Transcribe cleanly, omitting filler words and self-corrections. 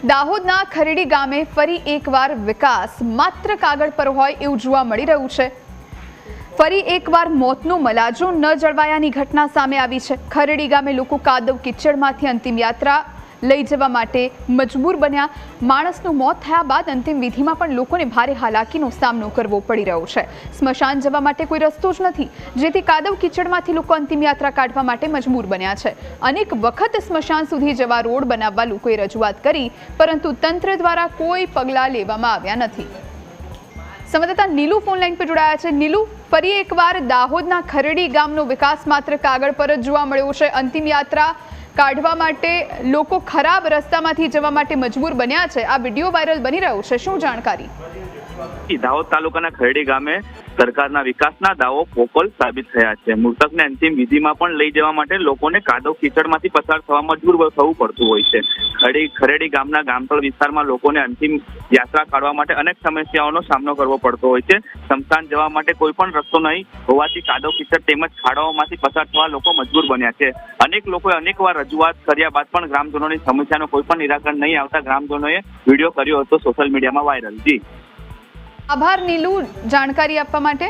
દાહોદના ખરેડી ગામે ફરી એકવાર વિકાસ માત્ર કાગળ પર હોય એવું જોવા મળી રહ્યું છે। ફરી એકવાર મોતનો મલાજો ન જળવાયાની ઘટના સામે આવી છે। ખરેડી ગામે લોકો કાદવ કિચડમાંથી અંતિમ યાત્રા લઈ જવા માટે મજબૂર બન્યા। માણસનું મોત થયા બાદ અંતિમ વિધિમાં પણ લોકોને ભારે હાલાકીનો સામનો કરવો પડી રહ્યો છે। સ્મશાન જવા માટે કોઈ રસ્તો જ નથી, જેથી કાદવ કિચડમાંથી લોકો અંતિમ યાત્રા કાઢવા માટે મજબૂર બન્યા છે। અનેક વખત સ્મશાન સુધી જવા રોડ બનાવવા લોકોએ રજૂઆત કરી, પરંતુ તંત્ર દ્વારા કોઈ પગલાં લેવામાં આવ્યા નથી। સંવાદદાતા નીલુ ફોન લાઈન પર જોડાયા છે। નીલુ, ફરી એકવાર દાહોદના ખરેડી ગામનો વિકાસ માત્ર કાગળ પર જ જોવા મળ્યો છે। અંતિમ યાત્રા કાઢવા માટે લોકો ખરાબ રસ્તામાંથી જવા માટે મજબૂર બન્યા છે। આ વિડીયો વાયરલ બની રહ્યો છે, શું જાણકારી? દાહોદ તાલુકાના ખરેડી ગામે સરકારના વિકાસના દાવો પોકળ સાબિત થયા છે। મૃતકને અંતિમ વિધિમાં પણ લઈ જવા માટે લોકોને કાદવ કીચડમાંથી પસાર થવા મજબૂર થવું પડતું હોય છે। ખરેડી ગામના ગામતળ વિસ્તારમાં લોકોને અંતિમ યાત્રા કાઢવા માટે અનેક સમસ્યાઓનો સામનો કરવો પડતો હોય છે। સ્મશાન જવા માટે કોઈ પણ રસ્તો નહીં હોવાથી કાદવ કીચડ તેમજ ખાડાઓમાંથી પસાર થવા લોકો મજબૂર બન્યા છે। અનેક લોકોએ અનેકવાર રજૂઆત કર્યા બાદ પણ ગ્રામજનોની સમસ્યાનો કોઈ પણ નિરાકરણ નહીં આવતા ગ્રામજનોએ વિડીયો કર્યો હતો સોશિયલ મીડિયામાં વાયરલ। જી આભાર નીલુ, જાણકારી આપવા માટે।